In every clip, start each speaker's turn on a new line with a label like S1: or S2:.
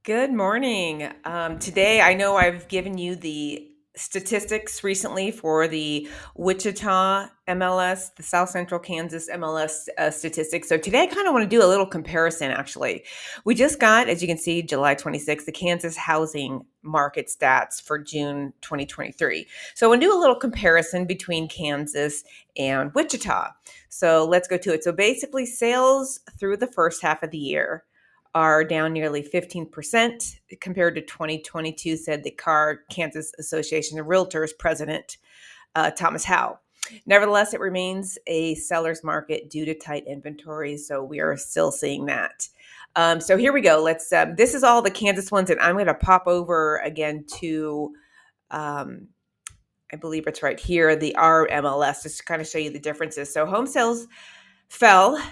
S1: Good morning. Today, I know I've given you the statistics recently for the Wichita MLS, the South Central Kansas MLS statistics. So today, I kind of want to do a little comparison, actually. We just got, as you can see, July 26th, the Kansas housing market stats for June 2023. So I want to do a little comparison between Kansas and Wichita. So let's go to it. So basically, sales through the first half of the year are down nearly 15% compared to 2022, said the Kansas Association of Realtors president, Thomas Howe. Nevertheless, it remains a seller's market due to tight inventory, so we are still seeing that. So here we go. This is all the Kansas ones, and I'm going to pop over again to, I believe it's right here, the RMLS, just to kind of show you the differences. So home sales fell,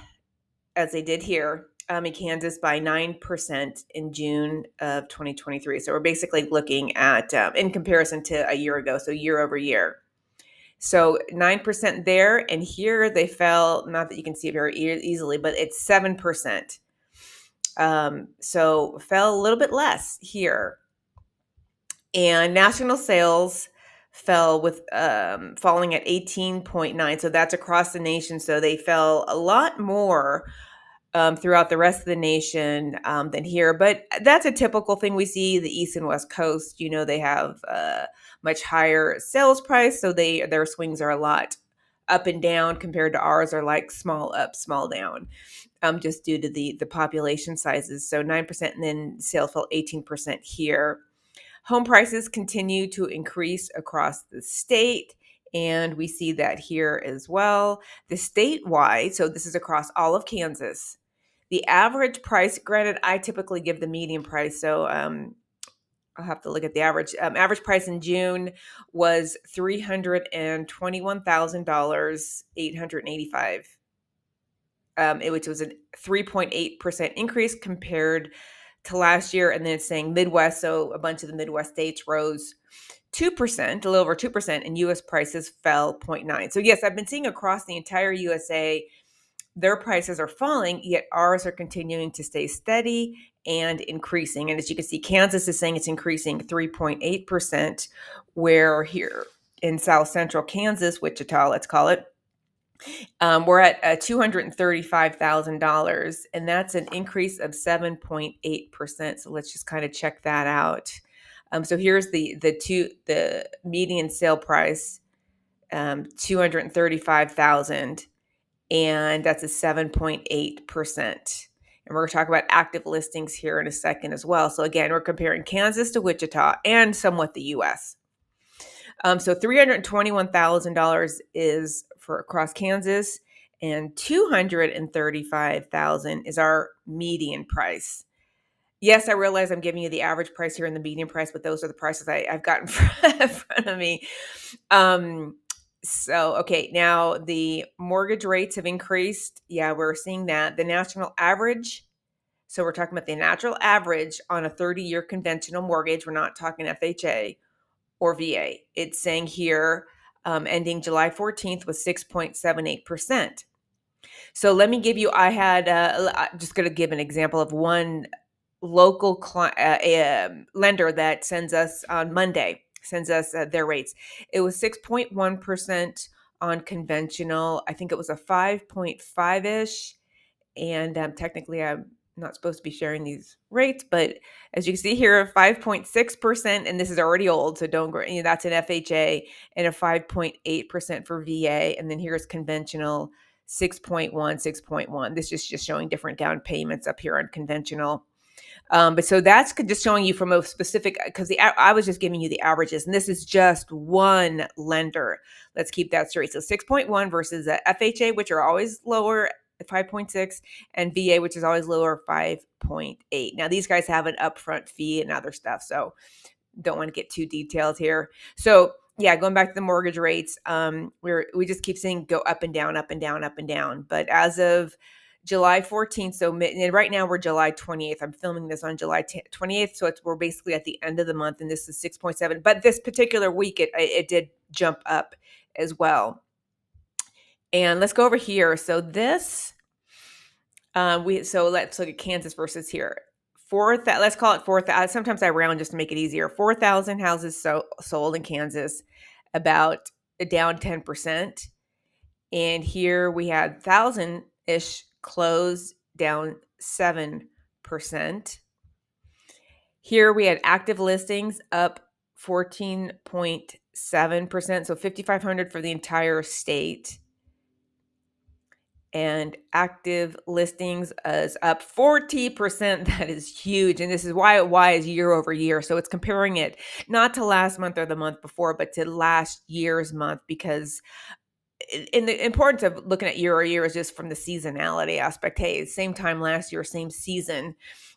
S1: as they did here, in Kansas by 9% in June of 2023. So we're basically looking at, in comparison to a year ago, so year over year. So 9% there, and here they fell, not that you can see it very easily, but it's 7%. So fell a little bit less here. And national sales fell with falling at 18.9. So that's across the nation. So they fell a lot more throughout the rest of the nation than here. But that's a typical thing we see. The East and West Coast, they have much higher sales price, so their swings are a lot up and down compared to ours are like small up, small down, just due to the population sizes. So 9%, and then sales fell 18% here. Home prices continue to increase across the state, and we see that here as well. The statewide, so this is across all of Kansas, the average price, granted, I typically give the median price, so I'll have to look at the average. Average price in June was $321,000, 885, which was a 3.8% increase compared to last year. And then it's saying Midwest, so a bunch of the Midwest states rose 2%, a little over 2%, and U.S. prices fell 0.9. So yes, I've been seeing across the entire USA, their prices are falling, yet ours are continuing to stay steady and increasing. And as you can see, Kansas is saying it's increasing 3.8%, where here in South Central Kansas, Wichita, let's call it, we're at $235,000, and that's an increase of 7.8%. So let's just kind of check that out. So here's the median sale price, 235,000, and that's a 7.8%. And we're going to talk about active listings here in a second as well. So again, we're comparing Kansas to Wichita and somewhat the U.S. So $321,000 is for across Kansas, and $235,000 is our median price. Yes, I realize I'm giving you the average price here and the median price, but those are the prices I've got in front of me. Okay, now the mortgage rates have increased. Yeah, we're seeing that. The national average, so we're talking about the natural average on a 30-year conventional mortgage. We're not talking FHA or VA. It's saying here, ending July 14th was 6.78%. So let me give you, I'm just going to give an example of one local lender that sends us on Monday, sends us their rates. It was 6.1% on conventional. I think it was a 5.5-ish. And technically, I'm not supposed to be sharing these rates, but as you can see here, 5.6%, and this is already old, so don't go, that's an FHA, and a 5.8% for VA, and then here's conventional, 6.1, 6.1. This is just showing different down payments up here on conventional. But so that's just showing you from a specific, because I was just giving you the averages, and this is just one lender. Let's keep that straight. So 6.1 versus FHA, which are always lower, 5.6, and VA, which is always lower, 5.8. Now these guys have an upfront fee and other stuff, so don't want to get too detailed here. So yeah, going back to the mortgage rates, we just keep seeing go up and down, up and down, up and down. But as of July 14th, so right now we're July 28th. I'm filming this on July 28th, so we're basically at the end of the month, and this is 6.7. But this particular week, it did jump up as well. And let's go over here. So this, let's look at Kansas versus here. let's call it 4,000. Sometimes I round just to make it easier. 4,000 houses sold in Kansas, about down 10%. And here we had 1,000-ish closed, down 7%. Here we had active listings up 14.7%, so 5,500 for the entire state. And active listings is up 40%. That is huge. And this is why is year over year. So it's comparing it not to last month or the month before, but to last year's month, because in the importance of looking at year over year is just from the seasonality aspect. Hey, same time last year, same season,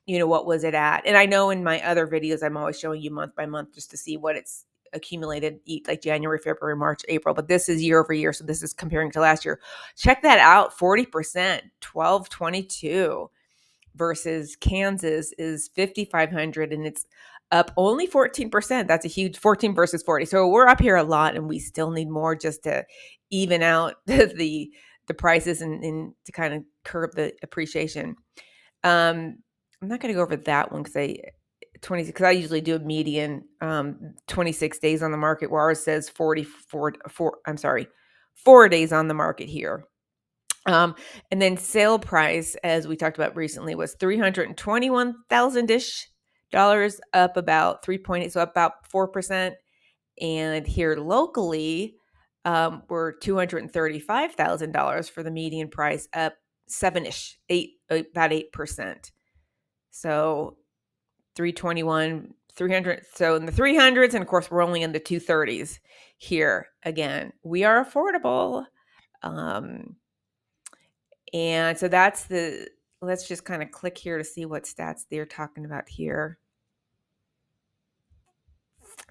S1: what was it at? And I know in my other videos, I'm always showing you month by month just to see what it's accumulated, like January, February, March, April, but this is year over year. So this is comparing to last year. Check that out. 40%, 1,222 versus Kansas is 5,500, and it's up only 14%. That's a huge 14 versus 40. So we're up here a lot, and we still need more just to even out the prices and to kind of curb the appreciation. I'm not going to go over that one because I usually do a median 26 days on the market, where ours says 4 days on the market here. And then sale price, as we talked about recently, was $321,000-ish, up about 3.8, so up about 4%. And here locally, we're $235,000 for the median price, up 7-ish, about 8%. So 321, 300. So in the 300s, and of course, we're only in the 230s here. Again, we are affordable. And so let's just kind of click here to see what stats they're talking about here.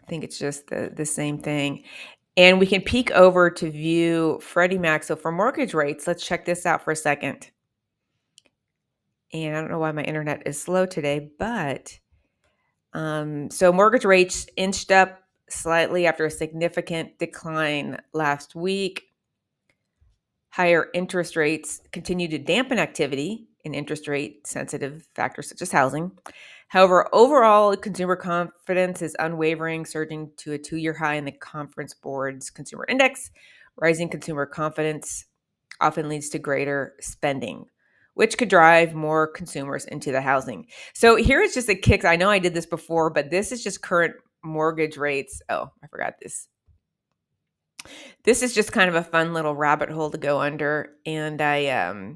S1: I think it's just the same thing. And we can peek over to view Freddie Mac. So for mortgage rates, let's check this out for a second. And I don't know why my internet is slow today, but so mortgage rates inched up slightly after a significant decline last week. Higher interest rates continue to dampen activity in interest rate sensitive factors such as housing. However, overall consumer confidence is unwavering, surging to a 2-year high in the Conference Board's Consumer Index. Rising consumer confidence often leads to greater spending, which could drive more consumers into the housing. So here is just a kick. I know I did this before, but this is just current mortgage rates. Oh, I forgot this. This is just kind of a fun little rabbit hole to go under. And I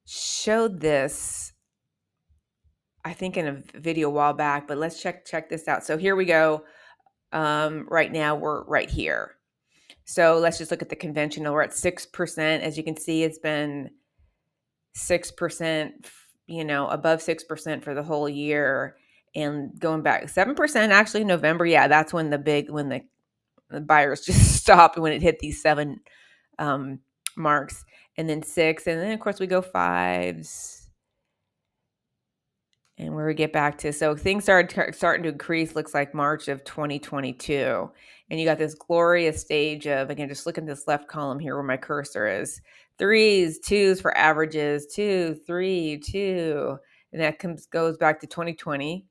S1: showed this, I think, in a video a while back, but let's check this out. So here we go. Right now we're right here. So let's just look at the conventional. We're at 6%. As you can see, it's been 6%, above 6% for the whole year. And going back 7% actually November. Yeah, that's when the buyers just stopped when it hit these 7 marks, and then 6, and then of course we go 5s, and where we get back to, so things starting to increase. Looks like March of 2022, and you got this glorious stage of, again, just look at this left column here where my cursor is, 3s, 2s for averages, 2, 3, 2, and that goes back to 2020.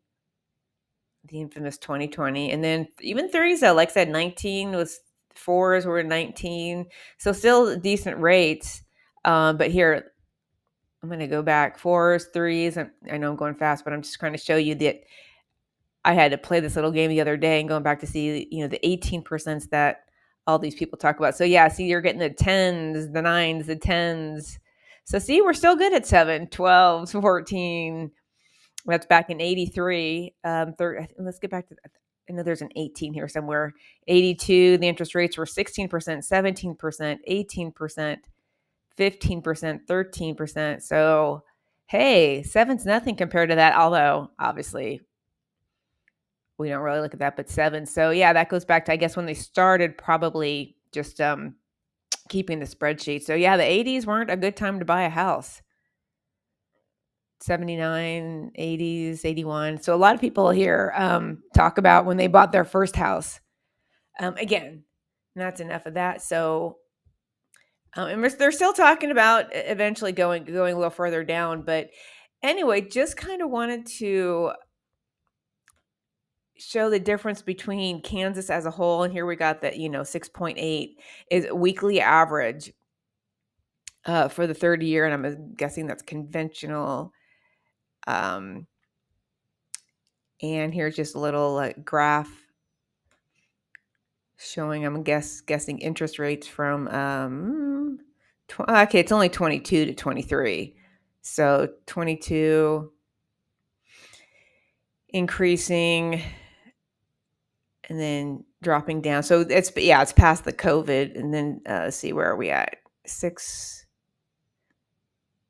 S1: The infamous 2020. And then even 30s, though, like I said, 19 was 4s were 19. So still decent rates. But here, I'm going to go back 4s, 3s. I know I'm going fast, but I'm just trying to show you that I had to play this little game the other day and going back to see, the 18% that all these people talk about. So yeah, see, you're getting the 10s, the 9s, the 10s. So see, we're still good at 7, 12, 14. That's back in 83. Let's get back to, I know there's an 18 here somewhere. 82, the interest rates were 16%, 17%, 18%, 15%, 13%. So, hey, 7's nothing compared to that, although obviously we don't really look at that, but 7. So yeah, that goes back to, I guess, when they started probably just keeping the spreadsheet. So yeah, the 80s weren't a good time to buy a house. 79, 80s, 81. So a lot of people here talk about when they bought their first house. Again, that's enough of that. So, and they're still talking about eventually going a little further down. But Anyway, just kind of wanted to show the difference between Kansas as a whole, and here we got that 6.8 is weekly average for the 30 year, and I'm guessing that's conventional. Um, and here's just a little graph showing, I'm guessing interest rates from okay, it's only 22 to 23, so 22 increasing and then dropping down. So it's past the COVID, and then let's see, where are we at?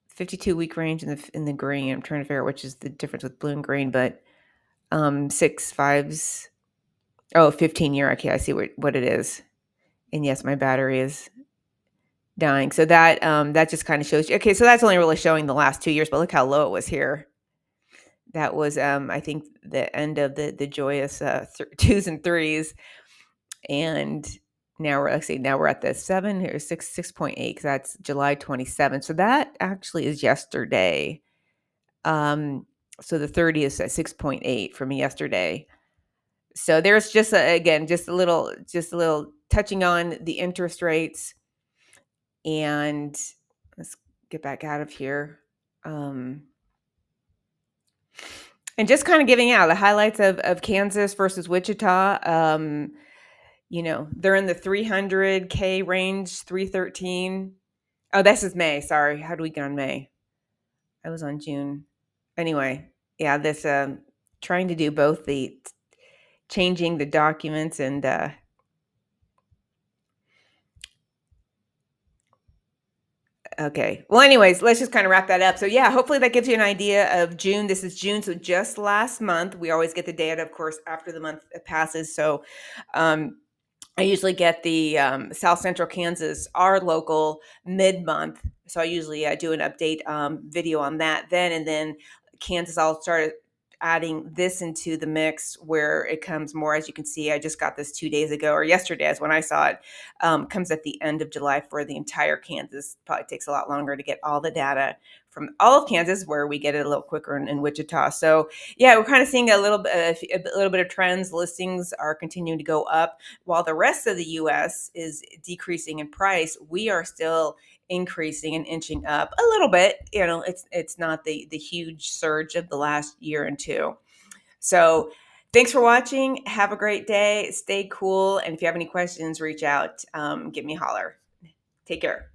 S1: 52 week range in the green. I'm trying to figure out which is the difference with blue and green, but 6.5s. Oh, 15 year. Okay, I see what it is. And yes, my battery is dying. So that just kind of shows you. Okay, so that's only really showing the last 2 years, but look how low it was here. That was I think the end of the joyous twos and threes, and now we're at the 6.8, because that's July 27th. So that actually is yesterday. So the 30 is at 6.8 from yesterday. So there's just again just a little touching on the interest rates, and let's get back out of here. And just kind of giving out the highlights of Kansas versus Wichita. They're in the 300K range, 313. Oh, this is May. Sorry. How do we get on May? I was on June. Anyway, yeah, this trying to do both the changing the documents and okay. Well, anyways, let's just kind of wrap that up. So yeah, hopefully that gives you an idea of June. This is June, so just last month. We always get the data, of course, after the month passes. So I usually get the South Central Kansas, our local, mid-month. So I usually do an update video on that then, and then Kansas, I'll start adding this into the mix where it comes more. As you can see, I just got this 2 days ago, or yesterday is when I saw it. Comes at the end of July for the entire Kansas. Probably takes a lot longer to get all the data from all of Kansas, where we get it a little quicker in Wichita. So yeah, we're kind of seeing a little bit of trends. Listings are continuing to go up, while the rest of the U.S. is decreasing in price. We are still increasing and inching up a little bit. It's not the huge surge of the last year and two. So thanks for watching. Have a great day. Stay cool. And if you have any questions, reach out. Give me a holler. Take care.